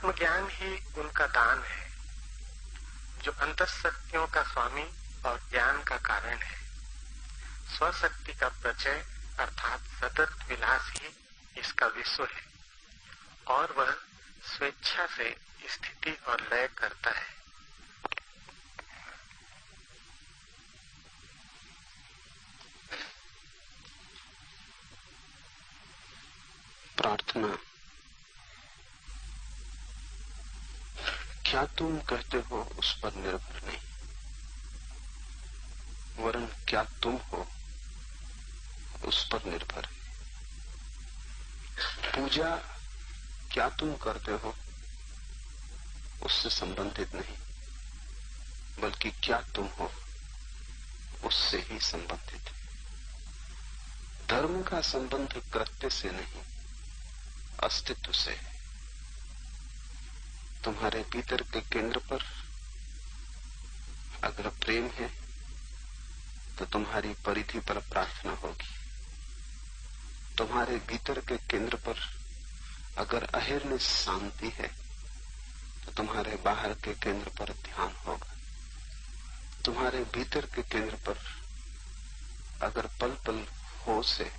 आत्मज्ञान ही उनका दान है जो अंतःशक्तियों का स्वामी और ज्ञान का कारण है। स्वशक्ति का प्रचय अर्थात सतत विलास ही इसका विश्व है और वह स्वेच्छा से स्थिति और लय करता है। प्रार्थना। क्या तुम कहते हो उस पर निर्भर नहीं, वरन क्या तुम हो उस पर निर्भर है। पूजा क्या तुम करते हो उससे संबंधित नहीं, बल्कि क्या तुम हो उससे ही संबंधित है। धर्म का संबंध कृत्य से नहीं, अस्तित्व से है। तुम्हारे भीतर के केंद्र पर अगर प्रेम है तो तुम्हारी परिधि पर प्रार्थना होगी। तुम्हारे भीतर के केंद्र पर अगर अहिर्निश शांति है तो तुम्हारे बाहर के केंद्र पर ध्यान होगा। तुम्हारे भीतर के केंद्र पर अगर पल पल होश है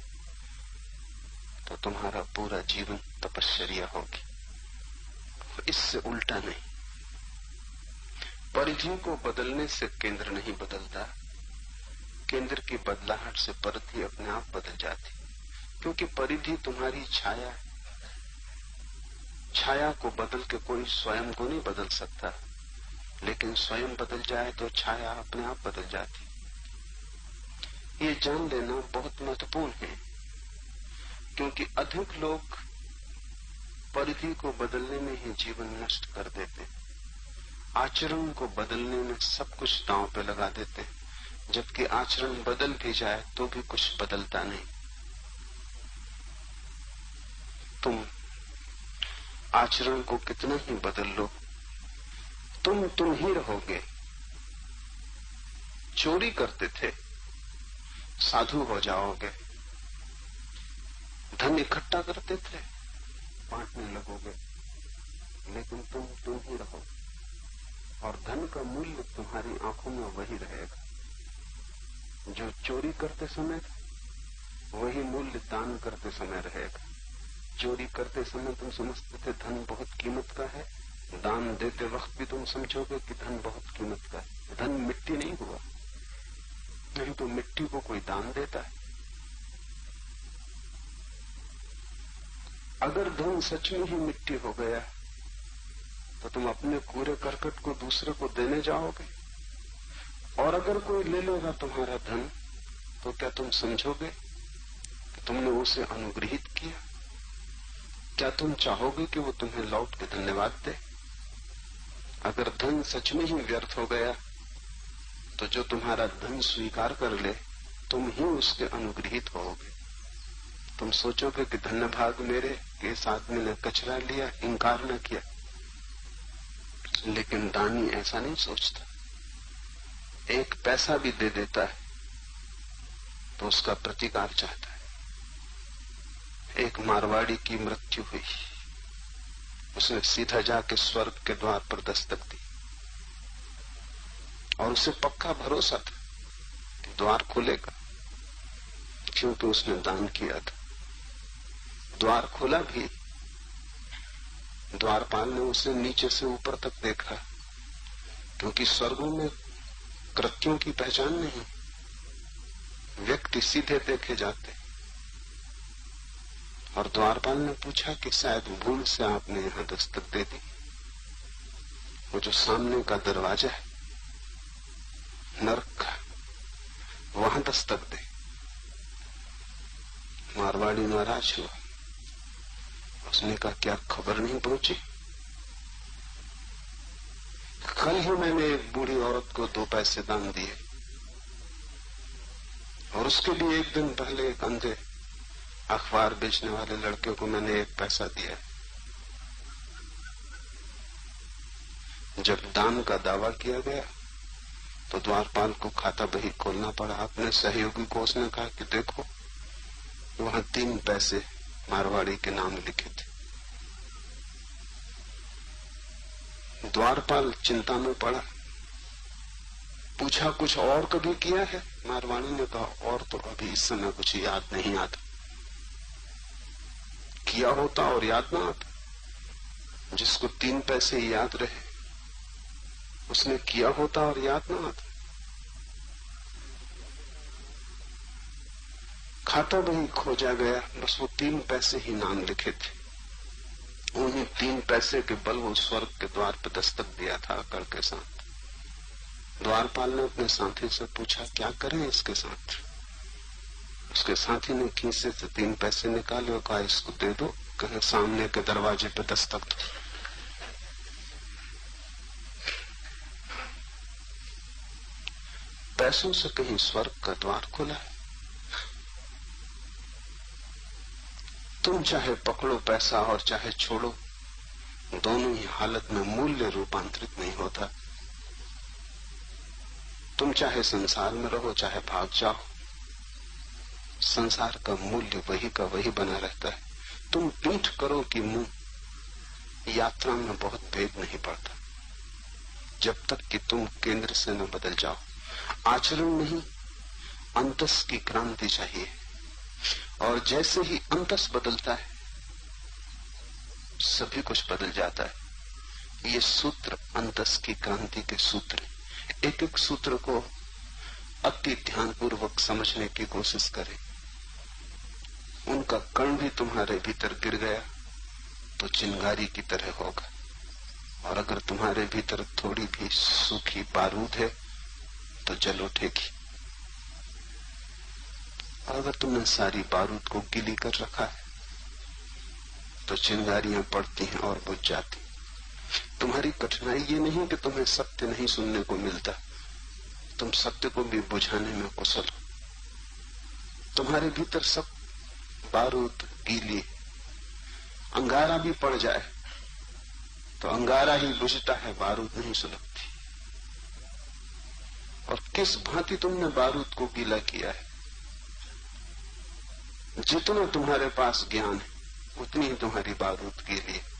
तो तुम्हारा पूरा जीवन तपश्चर्या होगी। इससे उल्टा नहीं। परिधि को बदलने से केंद्र नहीं बदलता, केंद्र की बदलाहट से परिधि अपने आप बदल जाती, क्योंकि परिधि तुम्हारी छाया है। छाया को बदल के कोई स्वयं को नहीं बदल सकता, लेकिन स्वयं बदल जाए तो छाया अपने आप बदल जाती। ये जान लेना बहुत महत्वपूर्ण है, क्योंकि अधिक लोग परिधि को बदलने में ही जीवन नष्ट कर देते, आचरण को बदलने में सब कुछ दांव पे लगा देते, जबकि आचरण बदल भी जाए तो भी कुछ बदलता नहीं। तुम आचरण को कितना ही बदल लो, तुम ही रहोगे। चोरी करते थे, साधु हो जाओगे। धन इकट्ठा करते थे, बांटने लगोगे, लेकिन तुम ही रहोगे। और धन का मूल्य तुम्हारी आंखों में वही रहेगा जो चोरी करते समय, वही मूल्य दान करते समय रहेगा। चोरी करते समय तुम समझते थे धन बहुत कीमत का है, दान देते वक्त भी तुम समझोगे कि धन बहुत कीमत का है। धन मिट्टी नहीं हुआ, नहीं तो मिट्टी को कोई दान देता है। अगर धन सच में ही मिट्टी हो गया तो तुम अपने कूड़े करकट को दूसरे को देने जाओगे, और अगर कोई ले लेगा तुम्हारा धन तो क्या तुम समझोगे कि तुमने उसे अनुग्रहित किया? क्या तुम चाहोगे कि वो तुम्हें लौट के धन्यवाद दे? अगर धन सच में ही व्यर्थ हो गया तो जो तुम्हारा धन स्वीकार कर ले तुम ही उसके अनुग्रहित होगे। तुम सोचोगे कि धन्य भाग मेरे कि इस आदमी ने कचरा लिया, इंकार न किया। लेकिन दानी ऐसा नहीं सोचता। एक पैसा भी दे देता है तो उसका प्रतिकार चाहता है। एक मारवाड़ी की मृत्यु हुई, उसने सीधा जाके स्वर्ग के द्वार पर दस्तक दी और उसे पक्का भरोसा था कि द्वार खुलेगा, क्योंकि उसने दान किया था। द्वार खुला भी, द्वारपाल ने उसे नीचे से ऊपर तक देखा, क्योंकि स्वर्गों में कृत्यों की पहचान नहीं, व्यक्ति सीधे देखे जाते। और द्वारपाल ने पूछा कि शायद भूल से आपने यहां दस्तक दे दी। वो जो सामने का दरवाजा है नरक का, वहां दस्तक दे। मारवाड़ी नाराज हुआ, उसने कहा क्या खबर नहीं पहुंची? कल ही मैंने एक बूढ़ी औरत को 2 पैसे दान दिए, और उसके लिए एक दिन पहले एक अंधे अखबार बेचने वाले लड़के को मैंने 1 पैसा दिया। जब दान का दावा किया गया तो द्वारपाल को खाता बही खोलना पड़ा। अपने सहयोगी को उसने कहा कि देखो वहां 3 पैसे मारवाड़ी के नाम लिखे थे। द्वारपाल चिंता में पड़ा, पूछा कुछ और कभी किया है? मारवाणी ने कहा और तो अभी इस समय कुछ याद नहीं आता। किया होता और याद ना आता? जिसको 3 पैसे याद रहे उसने किया होता और याद ना आता? खाता बही खोजा गया, बस वो 3 पैसे ही नाम लिखे थे। उन्हीं 3 पैसे के बल वो स्वर्ग के द्वार पर दस्तक दिया था अकड़ के साथ। द्वारपाल ने अपने साथी से पूछा क्या करें इसके साथ? उसके साथी ने खीसे से 3 पैसे निकाले और कहा इसको दे दो, कहीं सामने के दरवाजे पे दस्तक दो। पैसों से कहीं स्वर्ग का द्वार खुला है? तुम चाहे पकड़ो पैसा और चाहे छोड़ो, दोनों ही हालत में मूल्य रूपांतरित नहीं होता। तुम चाहे संसार में रहो चाहे भाग जाओ, संसार का मूल्य वही का वही बना रहता है। तुम पीठ करो कि मुंह, यात्रा में बहुत भेद नहीं पड़ता जब तक कि तुम केंद्र से न बदल जाओ। आचरण नहीं, अंतस की क्रांति चाहिए, और जैसे ही अंतस बदलता है सभी कुछ बदल जाता है। ये सूत्र अंतस की क्रांति के सूत्र। एक एक सूत्र को अति ध्यानपूर्वक समझने की कोशिश करें। उनका कण भी तुम्हारे भीतर गिर गया तो चिंगारी की तरह होगा, और अगर तुम्हारे भीतर थोड़ी भी सूखी बारूद है तो जल उठेगी। और अगर तुमने सारी बारूद को गीली कर रखा है तो चिंगारियां पड़ती हैं और बुझ जाती। तुम्हारी कठिनाई ये नहीं कि तुम्हें सत्य नहीं सुनने को मिलता, तुम सत्य को भी बुझाने में कुशल हो। तुम्हारे भीतर सब बारूद गीली, अंगारा भी पड़ जाए तो अंगारा ही बुझता है, बारूद नहीं सुलगती। और किस भांति तुमने बारूद को गीला किया है? जितना तुम्हारे पास ज्ञान है उतनी ही तुम्हारी बारूद गीली है।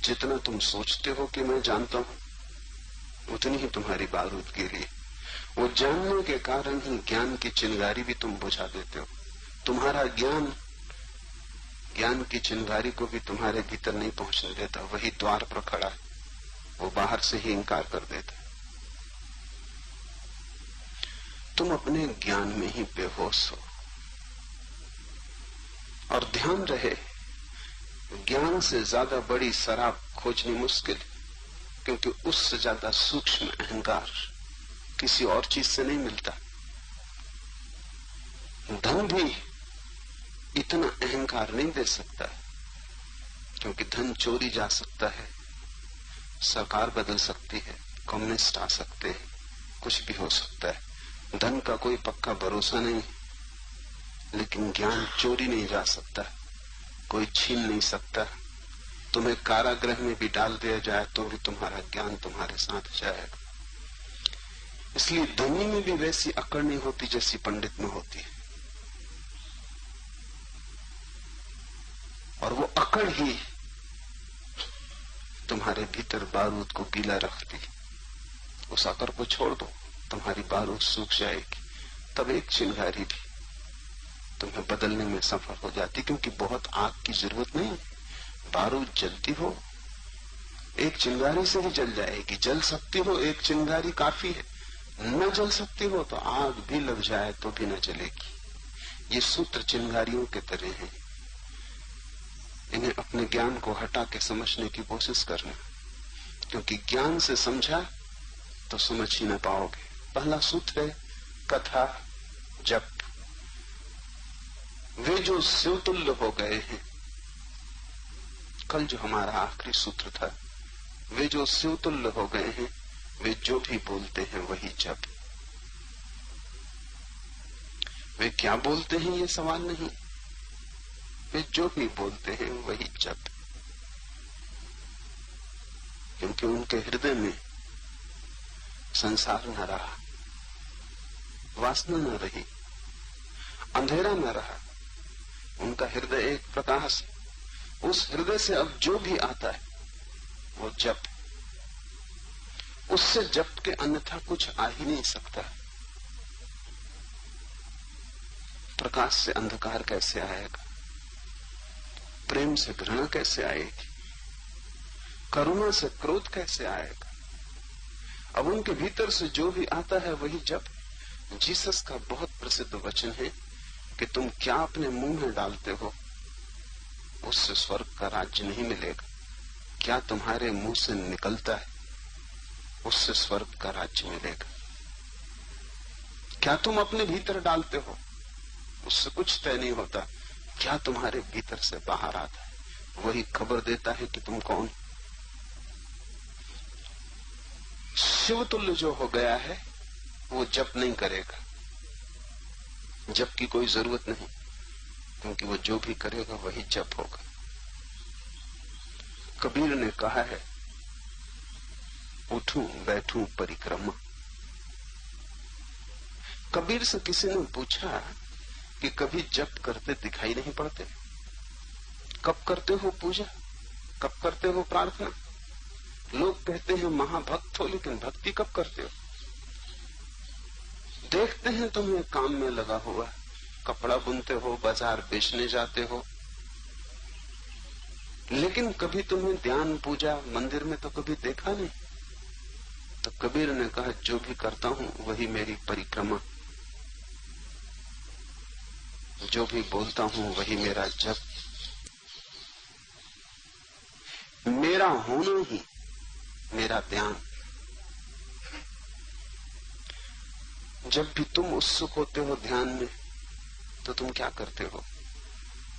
जितना तुम सोचते हो कि मैं जानता हूं उतनी ही तुम्हारी बारूद गीली है। वो जानने के कारण ही ज्ञान की चिंगारी भी तुम बुझा देते हो। तुम्हारा ज्ञान की चिंगारी को भी तुम्हारे भीतर नहीं पहुंचने देता, वही द्वार पर खड़ा है, वो बाहर से ही इंकार कर देता है। तुम अपने ज्ञान में ही बेहोश हो। और ध्यान रहे, ज्ञान से ज्यादा बड़ी शराब खोजनी मुश्किल है, क्योंकि उससे ज्यादा सूक्ष्म अहंकार किसी और चीज से नहीं मिलता। धन भी इतना अहंकार नहीं दे सकता, क्योंकि धन चोरी जा सकता है, सरकार बदल सकती है, कम्युनिस्ट आ सकते हैं, कुछ भी हो सकता है। धन का कोई पक्का भरोसा नहीं, लेकिन ज्ञान चोरी नहीं जा सकता, कोई छीन नहीं सकता। तुम्हें कारागृह में भी डाल दिया जाए तो भी तुम्हारा ज्ञान तुम्हारे साथ जाएगा। इसलिए धनी में भी वैसी अकड़ नहीं होती जैसी पंडित में होती है, और वो अकड़ ही तुम्हारे भीतर बारूद को गीला रखती। उस अकड़ को छोड़ दो, तुम्हारी बारूद सूख जाएगी, तब एक चिंगारी भी तुम्हें बदलने में सफल हो जाती, क्योंकि बहुत आग की जरूरत नहीं। बारूद जलती हो एक चिंगारी से ही जल जाएगी, जल सकती हो एक चिंगारी काफी है, न जल सकती हो तो आग भी लग जाए तो भी न जलेगी। ये सूत्र चिंगारियों के तरह हैं, इन्हें अपने ज्ञान को हटा के समझने की कोशिश करना, क्योंकि ज्ञान से समझा तो समझ ही न पाओगे। पहला सूत्र है कथा जप। वे जो शिवतुल्य हो गए हैं, कल जो हमारा आखिरी सूत्र था, वे जो शिवतुल्य हो गए हैं, वे जो भी बोलते हैं वही जप। वे क्या बोलते हैं ये सवाल नहीं, वे जो भी बोलते हैं वही जप, क्योंकि उनके हृदय में संसार न रहा, वासना न रही, अंधेरा न रहा। उनका हृदय एक प्रकाश, उस हृदय से अब जो भी आता है वो जप। उससे जप के अन्यथा कुछ आ ही नहीं सकता। प्रकाश से अंधकार कैसे आएगा? प्रेम से घृणा कैसे आएगी? करुणा से क्रोध कैसे आएगा? अब उनके भीतर से जो भी आता है वही जप। जीसस का बहुत प्रसिद्ध वचन है कि तुम क्या अपने मुंह में डालते हो उससे स्वर्ग का राज्य नहीं मिलेगा, क्या तुम्हारे मुंह से निकलता है उससे स्वर्ग का राज्य मिलेगा। क्या तुम अपने भीतर डालते हो उससे कुछ तय नहीं होता, क्या तुम्हारे भीतर से बाहर आता है वही खबर देता है कि तुम कौन। शिवतुल्य जो हो गया है वो जप नहीं करेगा, जप की कोई जरूरत नहीं, क्योंकि वो जो भी करेगा वही जप होगा। कबीर ने कहा है, उठूं बैठूं परिक्रमा। कबीर से किसी ने पूछा कि कभी जप करते दिखाई नहीं पड़ते? कब करते हो पूजा, कब करते हो प्रार्थना? लोग कहते हैं महाभक्त हो, लेकिन भक्ति कब करते हो? देखते हैं तुम्हें काम में लगा हुआ, कपड़ा बुनते हो, बाजार बेचने जाते हो, लेकिन कभी तुम्हें ध्यान पूजा मंदिर में तो कभी देखा नहीं। तो कबीर ने कहा, जो भी करता हूं वही मेरी परिक्रमा, जो भी बोलता हूं वही मेरा जप, मेरा होना ही मेरा ध्यान। जब भी तुम उत्सुक होते हो ध्यान में तो तुम क्या करते हो?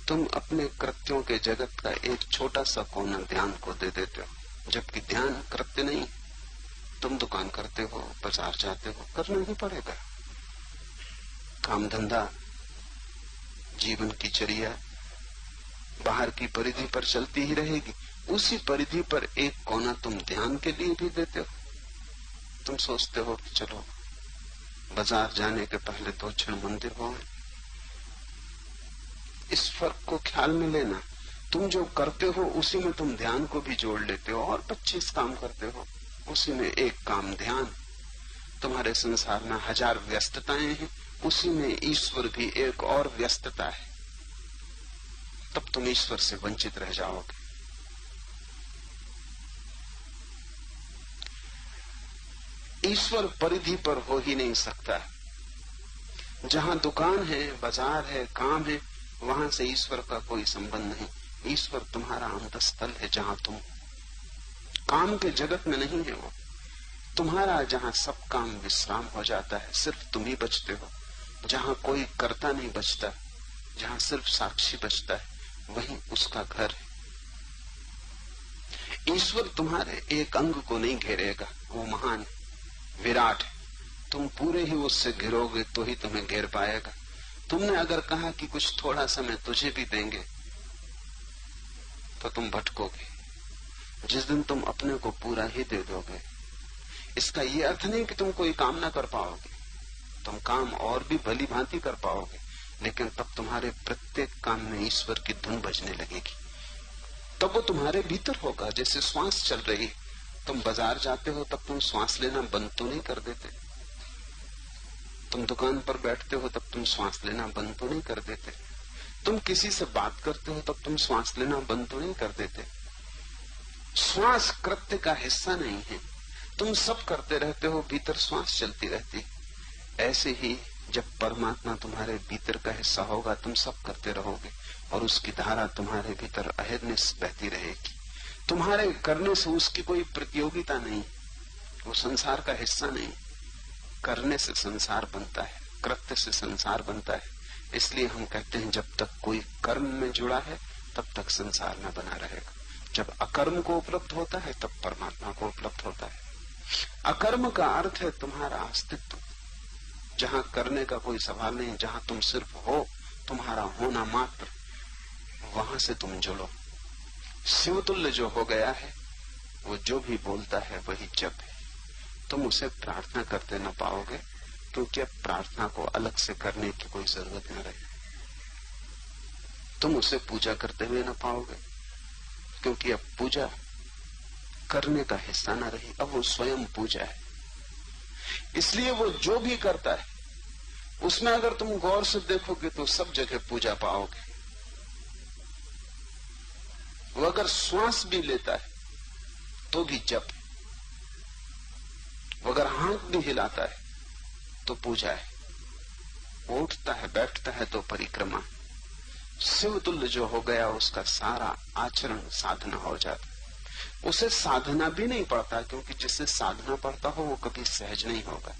तुम अपने कृत्यों के जगत का एक छोटा सा कोना ध्यान को दे देते हो, जबकि ध्यान कृत्य नहीं। तुम दुकान करते हो, बाजार जाते हो, करना ही पड़ेगा। काम धंधा, जीवन की चर्या बाहर की परिधि पर चलती ही रहेगी। उसी परिधि पर एक कोना तुम ध्यान के लिए भी देते हो। तुम सोचते हो कि चलो बाजार जाने के पहले 2 क्षण मंदिर हो। इस फर्क को ख्याल में लेना। तुम जो करते हो उसी में तुम ध्यान को भी जोड़ लेते हो, और 25 काम करते हो, उसी में एक काम ध्यान। तुम्हारे संसार में 1000 व्यस्तताएं हैं, उसी में ईश्वर भी एक और व्यस्तता है। तब तुम ईश्वर से वंचित रह जाओगे। ईश्वर परिधि पर हो ही नहीं सकता। जहां दुकान है, बाजार है, काम है, वहां से ईश्वर का कोई संबंध नहीं। ईश्वर तुम्हारा अंतस्थल है, जहां तुम काम के जगत में नहीं है। वो तुम्हारा जहां सब काम विश्राम हो जाता है, सिर्फ तुम ही बचते हो, जहां कोई कर्ता नहीं बचता, जहां सिर्फ साक्षी बचता है, वही उसका घर है। ईश्वर तुम्हारे एक अंग को नहीं घेरेगा, वो महान है, विराट है। तुम पूरे ही उससे घिरोगे तो ही तुम्हें घेर पाएगा। तुमने अगर कहा कि कुछ थोड़ा समय तुझे भी देंगे तो तुम भटकोगे। जिस दिन तुम अपने को पूरा ही दे दोगे, इसका ये अर्थ नहीं कि तुम कोई काम ना कर पाओगे, तुम काम और भी भली भांति कर पाओगे, लेकिन तब तुम्हारे प्रत्येक काम में ईश्वर की धुन बजने लगेगी। तब वो तुम्हारे भीतर होगा, जैसे श्वास चल रही। तुम बाजार जाते हो तब तुम श्वास लेना बंद तो नहीं कर देते, तुम दुकान पर बैठते हो तब तुम श्वास लेना बंद तो नहीं कर देते, तुम किसी से बात करते हो तब तुम श्वास लेना बंद तो नहीं कर देते। श्वास कृत्य का हिस्सा नहीं है, तुम सब करते रहते हो, भीतर श्वास चलती रहती। ऐसे ही जब परमात्मा तुम्हारे भीतर का हिस्सा होगा, तुम सब करते रहोगे और उसकी धारा तुम्हारे भीतर अहर्निश बहती रहेगी। तुम्हारे करने से उसकी कोई प्रतियोगिता नहीं, वो संसार का हिस्सा नहीं। करने से संसार बनता है, कृत्य से संसार बनता है। इसलिए हम कहते हैं जब तक कोई कर्म में जुड़ा है तब तक संसार में बना रहेगा। जब अकर्म को उपलब्ध होता है तब परमात्मा को उपलब्ध होता है। अकर्म का अर्थ है तुम्हारा अस्तित्व, जहां करने का कोई सवाल नहीं, जहां तुम सिर्फ हो, तुम्हारा होना मात्र, वहां से तुम जुड़ो। शिवतुल्य जो हो गया है वो जो भी बोलता है वही जप है। तुम उसे प्रार्थना करते न पाओगे, क्योंकि अब प्रार्थना को अलग से करने की कोई जरूरत न रही। तुम उसे पूजा करते हुए न पाओगे, क्योंकि अब पूजा करने का हिस्सा न रही, अब वो स्वयं पूजा है। इसलिए वो जो भी करता है उसमें अगर तुम गौर से देखोगे तो सब जगह पूजा पाओगे। वो अगर श्वास भी लेता है तो भी जप है, वो अगर हाथ भी हिलाता है तो पूजा है, वो उठता है बैठता है तो परिक्रमा। शिवतुल्य जो हो गया उसका सारा आचरण साधना हो जाता है। उसे साधना भी नहीं पड़ता, क्योंकि जिससे साधना पड़ता हो वो कभी सहज नहीं होगा,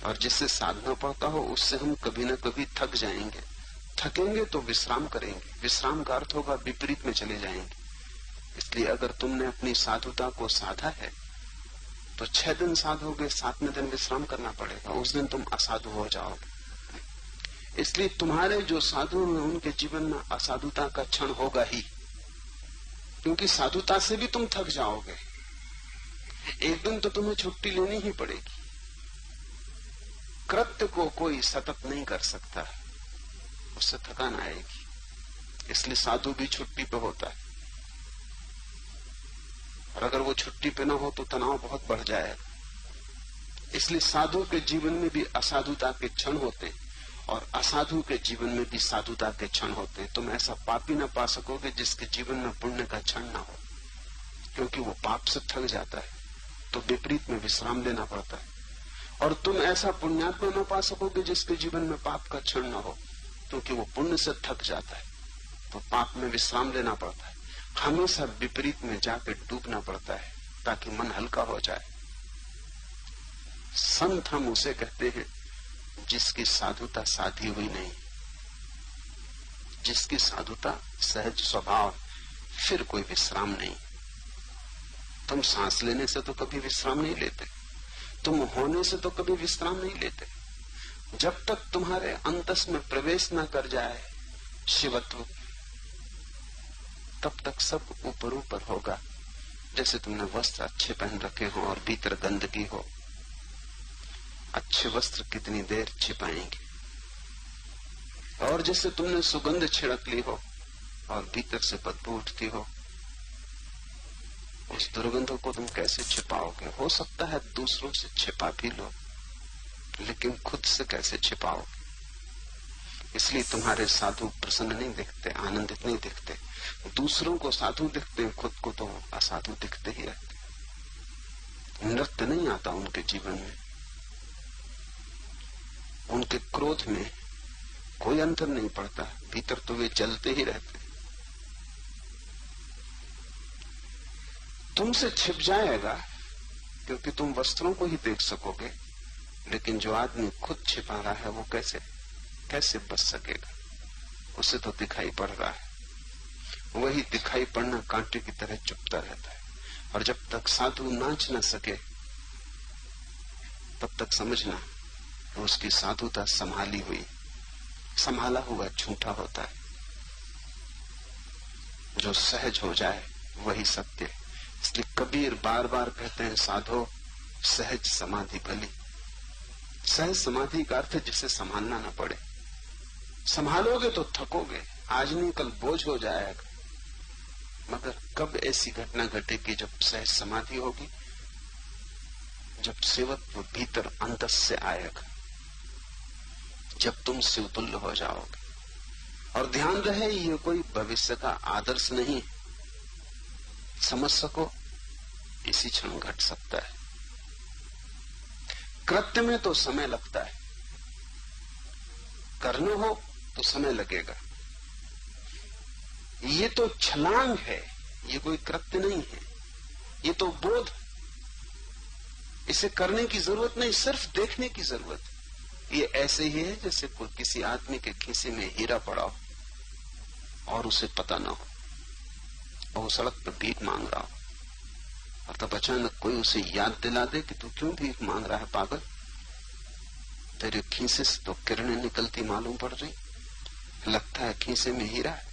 और जिससे साधना पड़ता हो उससे हम कभी न कभी थक जाएंगे। थकेंगे तो विश्राम करेंगे, विश्राम का अर्थ होगा विपरीत में चले जाएंगे। इसलिए अगर तुमने अपनी साधुता को साधा है तो 6 दिन साधोगे, 7वें दिन विश्राम करना पड़ेगा, उस दिन तुम असाधु हो जाओगे। इसलिए तुम्हारे जो साधु हैं उनके जीवन में असाधुता का क्षण होगा ही, क्योंकि साधुता से भी तुम थक जाओगे। एक दिन तो तुम्हें छुट्टी लेनी ही पड़ेगी। कृत्य को कोई सतत नहीं कर सकता, उससे थकान आएगी। इसलिए साधु भी छुट्टी पे होता है, और अगर वो छुट्टी पे ना हो तो तनाव बहुत बढ़ जाएगा। इसलिए साधु के जीवन में भी असाधुता के क्षण होते हैं, और असाधु के जीवन में भी साधुता के क्षण होते हैं। तुम ऐसा पापी न पा सकोगे जिसके जीवन में पुण्य का क्षण ना हो, क्योंकि वो पाप से थक जाता है तो विपरीत में विश्राम लेना पड़ता है। और तुम ऐसा पुण्यात्मा न पा सकोगे जिसके जीवन में पाप का क्षण न हो, क्योंकि वो पुण्य से थक जाता है तो पाप में विश्राम लेना पड़ता है। हमेशा विपरीत में जाकर डूबना पड़ता है ताकि मन हल्का हो जाए। संत हम उसे कहते हैं जिसकी साधुता साधी हुई नहीं, जिसकी साधुता सहज स्वभाव, फिर कोई विश्राम नहीं। तुम सांस लेने से तो कभी विश्राम नहीं लेते, तुम होने से तो कभी विश्राम नहीं लेते। जब तक तुम्हारे अंतस में प्रवेश न कर जाए शिवत्व, तब तक सब ऊपर ऊपर होगा। जैसे तुमने वस्त्र अच्छे पहन रखे हो और भीतर गंदगी हो, अच्छे वस्त्र कितनी देर छिपाएंगे। और जैसे तुमने सुगंध छिड़क ली हो और भीतर से बदबू उठती हो, उस दुर्गंध को तुम कैसे छिपाओगे? हो सकता है दूसरों से छिपा भी लो, लेकिन खुद से कैसे छिपाओगे? इसलिए तुम्हारे साधु प्रसन्न नहीं दिखते, आनंदित नहीं दिखते। दूसरों को साधु दिखते, खुद को तो असाधु दिखते ही रहते। नृत्य नहीं आता उनके जीवन में, उनके क्रोध में कोई अंतर नहीं पड़ता, भीतर तो वे जलते ही रहते। तुमसे छिप जाएगा क्योंकि तुम वस्त्रों को ही देख सकोगे, लेकिन जो आदमी खुद छिपा रहा है वो कैसे बच सकेगा? उसे तो दिखाई पड़ रहा है, वही दिखाई पड़ना कांटे की तरह चुभता रहता है। और जब तक साधु नाच न सके तब तक समझना तो उसकी साधुता संभाली हुई, संभाला हुआ झूठा होता है। जो सहज हो जाए वही सत्य है। इसलिए कबीर बार बार कहते हैं, साधो सहज समाधि भली। सहज समाधि का अर्थ जिसे संभालना न पड़े। संभालोगे तो थकोगे, आज नहीं कल बोझ हो जाएगा। मगर कब ऐसी घटना घटेगी जब सहज समाधि होगी? जब शिवत्व भीतर अंतस से आएगा, जब तुम शिवतुल्य हो जाओगे। और ध्यान रहे, ये कोई भविष्य का आदर्श नहीं, समझ सको इसी क्षण घट सकता है। कृत्य में तो समय लगता है, करना हो तो समय लगेगा। ये तो छलांग है, ये कोई कृत्य नहीं है, ये तो बोध। इसे करने की जरूरत नहीं, सिर्फ देखने की जरूरत है। ये ऐसे ही है जैसे कोई किसी आदमी के खीसे में हीरा पड़ा हो और उसे पता ना हो, और वो सड़क पर भीख मांग रहा हो, और तब अचानक कोई उसे याद दिला दे कि तू क्यों भीख मांग रहा है पागल? तेरे खीसे से तो किरणें निकलती मालूम पड़ रही, लगता है खीसे में हीरा है।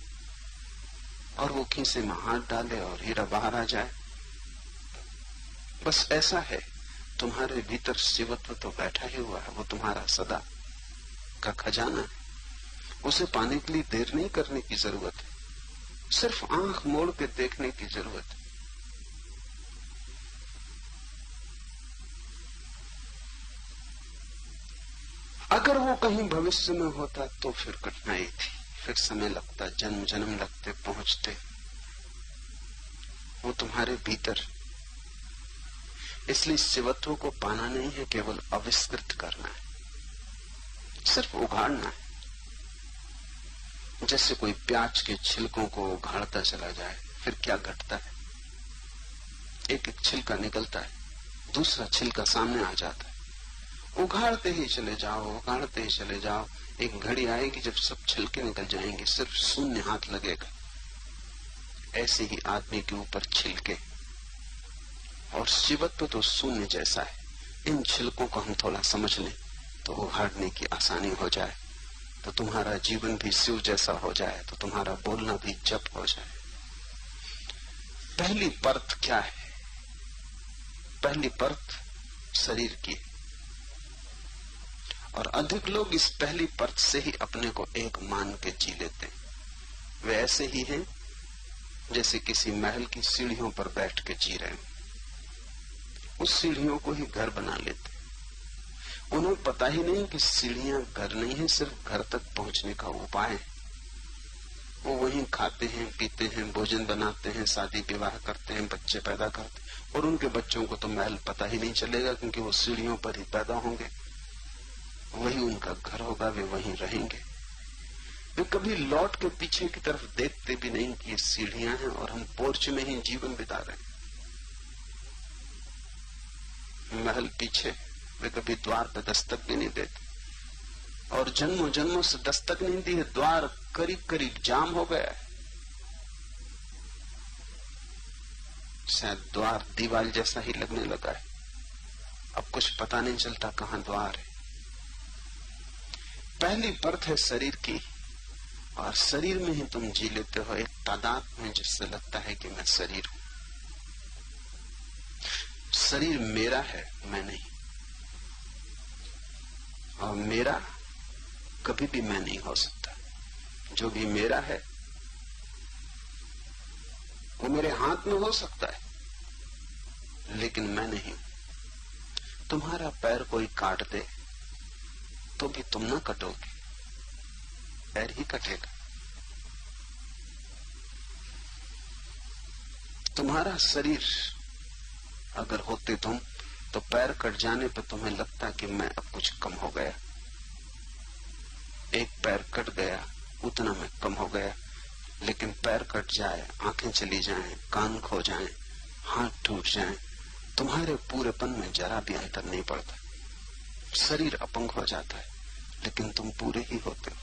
और वो खीसे में हाथ डाले और हीरा बाहर आ जाए। बस ऐसा है, तुम्हारे भीतर शिवत्व तो बैठा ही हुआ है, वो तुम्हारा सदा का खजाना है। उसे पाने के लिए देर नहीं करने की जरूरत है, सिर्फ आंख मोड़ के देखने की जरूरत है। अगर वो कहीं भविष्य में होता तो फिर कठिनाई थी, फिर समय लगता, जन्म जन्म लगते पहुंचते। वो तुम्हारे भीतर। इसलिए शिवत्व को पाना नहीं है, केवल आविष्कृत करना है, सिर्फ उघाड़ना है। जैसे कोई प्याज के छिलकों को उघाड़ता चला जाए, फिर क्या घटता है? एक एक छिलका निकलता है, दूसरा छिलका सामने आ जाता है। उघाड़ते ही चले जाओ, उघाड़ते ही चले जाओ। एक घड़ी आएगी जब सब छिलके निकल जाएंगे, सिर्फ शून्य हाथ लगेगा। ऐसे ही आदमी के ऊपर छिलके, और शिवत्व तो शून्य जैसा है। इन छिलकों को हम थोड़ा समझ लें तो उघाड़ने की आसानी हो जाए, तो तुम्हारा जीवन भी शिव जैसा हो जाए, तो तुम्हारा बोलना भी जप हो जाए। पहली परत क्या है? पहली परत शरीर की, और अधिक लोग इस पहली परत से ही अपने को एक मान के जी लेते हैं। वे ऐसे ही हैं जैसे किसी महल की सीढ़ियों पर बैठ के जी रहे हैं। उस सीढ़ियों को ही घर बना लेते। उन्हें पता ही नहीं कि सीढ़ियां घर नहीं है, सिर्फ घर तक पहुंचने का उपाय है। वो वहीं खाते हैं, पीते हैं, भोजन बनाते हैं, शादी विवाह करते हैं, बच्चे पैदा करते हैं, और उनके बच्चों को तो महल पता ही नहीं चलेगा, क्योंकि वो सीढ़ियों पर ही पैदा होंगे। वही उनका घर होगा, वे वहीं रहेंगे। वे कभी लौट के पीछे की तरफ देखते भी नहीं कि ये सीढ़ियां हैं और हम पोर्च में ही जीवन बिता रहे हैं। महल पीछे, वे कभी द्वार पर दस्तक भी नहीं देते, और जन्मों जन्मों से दस्तक नहीं दी है। द्वार करीब करीब जाम हो गया है। शायद द्वार दीवार जैसा ही लगने लगा है। अब कुछ पता नहीं चलता कहां द्वार है। पहली परत है शरीर की, और शरीर में ही तुम जी लेते हो एक तादाद में, जिससे लगता है कि मैं शरीर हूं। शरीर मेरा है, मैं नहीं। और मेरा कभी भी मैं नहीं हो सकता। जो भी मेरा है वो मेरे हाथ में हो सकता है, लेकिन मैं नहीं। तुम्हारा पैर कोई काट दे तो भी तुम ना कटोगे, पैर ही कटेगा। तुम्हारा शरीर अगर होते तुम, तो पैर कट जाने पर तुम्हें लगता कि मैं अब कुछ कम हो गया। एक पैर कट गया, उतना मैं कम हो गया। लेकिन पैर कट जाए, आंखें चली जाएं, कान खो जाएं, हाथ टूट जाएं, तुम्हारे पूरेपन में जरा भी अंतर नहीं पड़ता। शरीर अपंग हो जाता है, लेकिन तुम पूरे ही होते हो।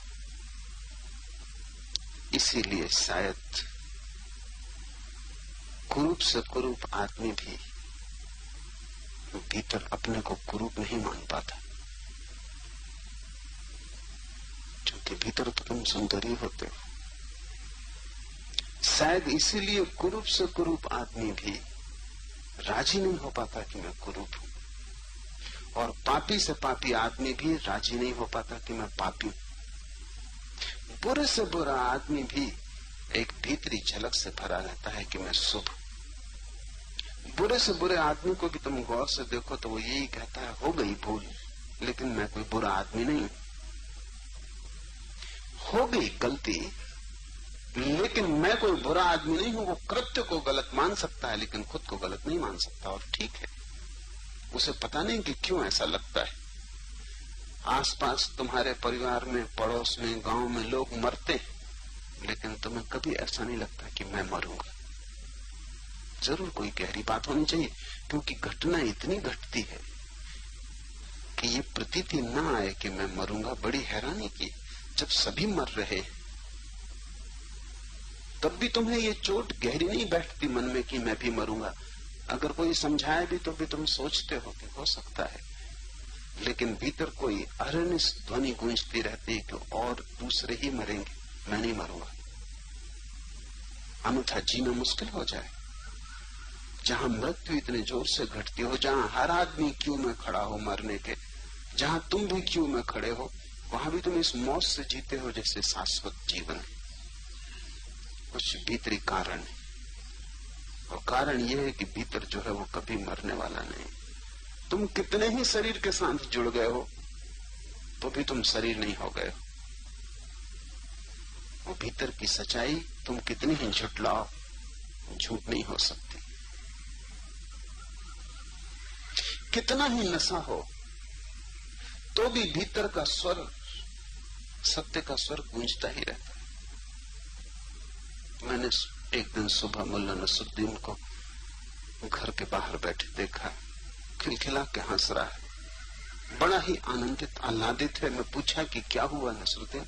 इसीलिए शायद कुरूप से कुरूप आदमी भी भीतर अपने को कुरूप नहीं मान पाता, क्योंकि भीतर तो तुम सुंदर ही होते हो। शायद इसीलिए कुरूप से कुरूप आदमी भी राजी नहीं हो पाता कि मैं कुरूप हूं, और पापी से पापी आदमी भी राजी नहीं हो पाता कि मैं पापी हूं। बुरे से बुरा आदमी भी एक भीतरी झलक से भरा रहता है कि मैं शुभ। बुरे से बुरे आदमी को भी तुम गौर से देखो तो वो यही कहता है, हो गई भूल, लेकिन मैं कोई बुरा आदमी नहीं हूं। हो गई गलती, लेकिन मैं कोई बुरा आदमी नहीं हूं। वो कृत्य को गलत मान सकता है, लेकिन खुद को गलत नहीं मान सकता, और ठीक है। उसे पता नहीं कि क्यों ऐसा लगता है। आसपास तुम्हारे परिवार में, पड़ोस में, गांव में लोग मरते हैं, लेकिन तुम्हें कभी ऐसा नहीं लगता कि मैं मरूंगा। जरूर कोई गहरी बात होनी चाहिए, क्योंकि घटना इतनी घटती है कि ये प्रतीति ना आए कि मैं मरूंगा। बड़ी हैरानी की, जब सभी मर रहे तब भी तुम्हें ये चोट गहरी नहीं बैठती मन में कि मैं भी मरूंगा। अगर कोई समझाए भी तो भी तुम सोचते हो कि हो सकता है, लेकिन भीतर कोई अरनिश ध्वनि गूंजती रहती है कि और दूसरे ही मरेंगे, मैं नहीं मरूंगा। अन्यथा जीना मुश्किल हो जाए। जहां मृत्यु इतने जोर से घटती हो, जहां हर आदमी क्यू में खड़ा हो मरने के, जहां तुम भी क्यू में खड़े हो, वहां भी तुम इस मौत से जीते हो जैसे शाश्वत जीवन है। कुछ भीतरी कारण है, और कारण यह है कि भीतर जो है वो कभी मरने वाला नहीं। तुम कितने ही शरीर के साथ जुड़ गए हो, तो भी तुम शरीर नहीं हो गए। वो भीतर की सच्चाई तुम कितनी ही झुटलाओ, झूठ नहीं हो सकती। कितना ही नशा हो तो भी भीतर का स्वर, सत्य का स्वर गूंजता ही रहता है। मैंने एक दिन सुबह मुल्ला नसरुद्दीन को घर के बाहर बैठे देखा, खिलखिला के हंस रहा है, बड़ा ही आनंदित आह्लादित है। मैं पूछा कि क्या हुआ नसरुद्दीन,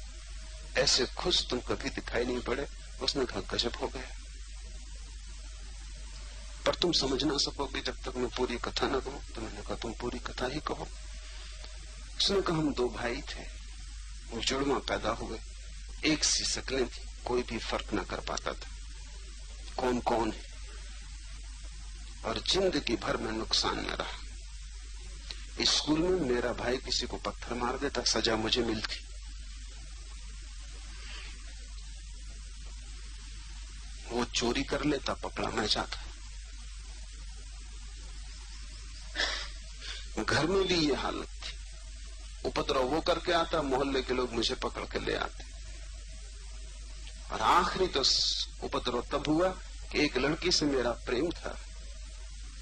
ऐसे खुश तुम कभी दिखाई नहीं पड़े। उसने कहा गजब हो गया, पर तुम समझ ना सकोगे जब तक मैं पूरी कथा न कहूं। तो मैंने कहा तुम पूरी कथा ही कहो। उसने कहा हम दो भाई थे, जुड़वा पैदा हुए, एक सी शक्लें थी, कोई भी फर्क न कर पाता था कौन कौन है, और जिंदगी भर में नुकसान में रहा। स्कूल में मेरा भाई किसी को पत्थर मार देता, सजा मुझे मिलती। वो चोरी कर लेता, पकड़ा मैं जाता। घर में भी ये हालत थी, उपद्रव वो करके आता, मोहल्ले के लोग मुझे पकड़ के ले आते। और आखिरी तो उपद्रव तब हुआ कि एक लड़की से मेरा प्रेम था,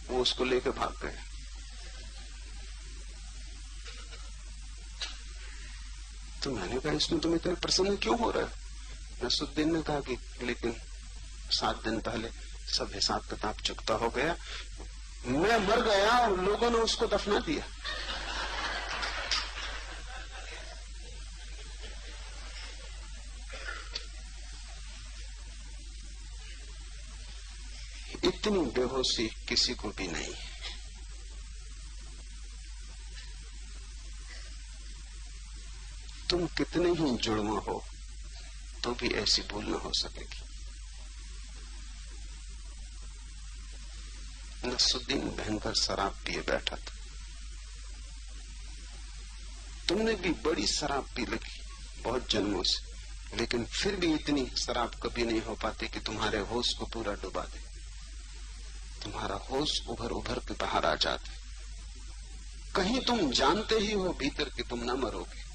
वो उसको लेकर भाग गया। तो मैंने कहा इसमें तुम इतने प्रसन्न क्यों हो रहे हो? नसरुद्दीन ने कहा कि लेकिन 7 दिन पहले सब हिसाब किताब चुकता हो गया, मैं मर गया और लोगों ने उसको दफना दिया। इतनी बेहोशी किसी को भी नहीं। तुम कितने ही जुड़वा हो तो भी ऐसी भूल न हो सकेगी। नसरुद्दीन भयंकर शराब पिए बैठा था। तुमने भी बड़ी शराब पी लगी बहुत जन्मों से, लेकिन फिर भी इतनी शराब कभी नहीं हो पाती कि तुम्हारे होश को पूरा डुबा दे। तुम्हारा होश उभर उभर के बाहर आ जाता। कहीं तुम जानते ही हो भीतर कि तुम न मरोगे।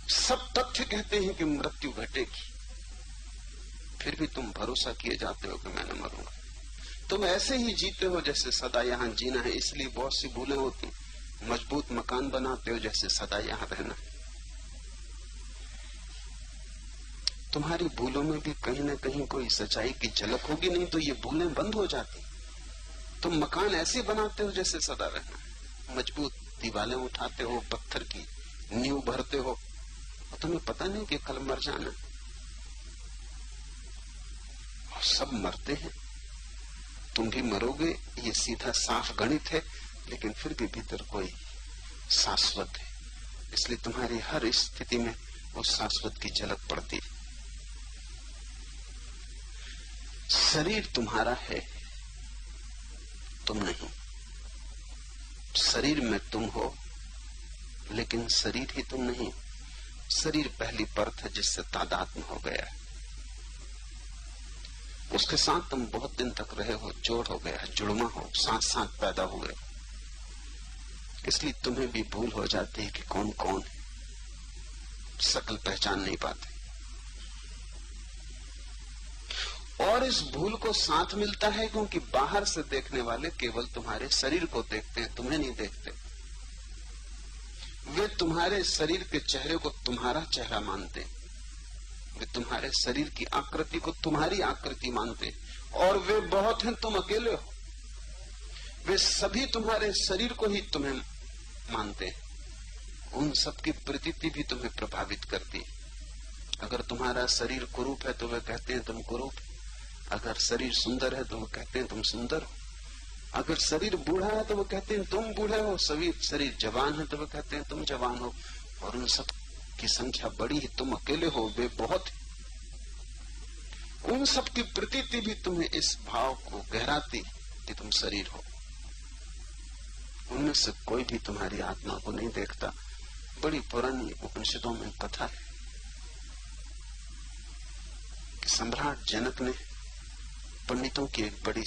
सब तथ्य कहते हैं कि मृत्यु घटेगी, फिर भी तुम भरोसा किए जाते हो कि मैं न मरूंगा। तुम ऐसे ही जीते हो जैसे सदा यहां जीना है, इसलिए बहुत सी भूलें होती। मजबूत मकान बनाते हो जैसे सदा यहां रहना। तुम्हारी भूलों में भी कहीं न कहीं कोई सच्चाई की झलक होगी, नहीं तो ये भूलें बंद हो जाती। तुम मकान ऐसे बनाते हो जैसे सदा रहना, मजबूत दीवारें उठाते हो, पत्थर की नींव भरते हो, और तुम्हें पता नहीं कि कल मर जाना। और सब मरते हैं, तुम भी मरोगे, ये सीधा साफ गणित है, लेकिन फिर भी भीतर कोई शाश्वत है, इसलिए तुम्हारी हर स्थिति में उस शाश्वत की झलक पड़ती। शरीर तुम्हारा है, तुम नहीं। शरीर में तुम हो, लेकिन शरीर ही तुम नहीं। शरीर पहली परत है जिससे तादात्म्य हो गया है, उसके साथ तुम बहुत दिन तक रहे हो, जोड़ हो गया, जुड़वा हो, साथ साथ पैदा हुए। इसलिए तुम्हें भी भूल हो जाती है कि कौन कौन है, शक्ल पहचान नहीं पाते। और इस भूल को साथ मिलता है क्योंकि बाहर से देखने वाले केवल तुम्हारे शरीर को देखते हैं, तुम्हें नहीं देखते। वे तुम्हारे शरीर के चेहरे को तुम्हारा चेहरा मानते, वे तुम्हारे शरीर की आकृति को तुम्हारी आकृति मानते, और वे बहुत हैं, तुम अकेले हो। वे सभी तुम्हारे शरीर को ही तुम्हें मानते, उन सबकी प्रतीति भी तुम्हें प्रभावित करती। अगर तुम्हारा शरीर कुरूप है तो वे कहते हैं तुम कुरूप, अगर शरीर सुंदर है तो वो कहते हैं तुम सुंदर हो, अगर शरीर बूढ़ा है तो वो कहते हैं तुम बूढ़े हो, शरीर जवान है तो वो कहते हैं तुम जवान हो। और उन सब की संख्या बड़ी है, तुम अकेले हो, वे बहुत है। उन सब की प्रतीति भी तुम्हें इस भाव को गहराती कि तुम शरीर हो। उनमें से कोई भी तुम्हारी आत्मा को नहीं देखता। बड़ी पुरानी उपनिषदों में कथा है कि सम्राट जनक ने पंडितों की एक बड़ी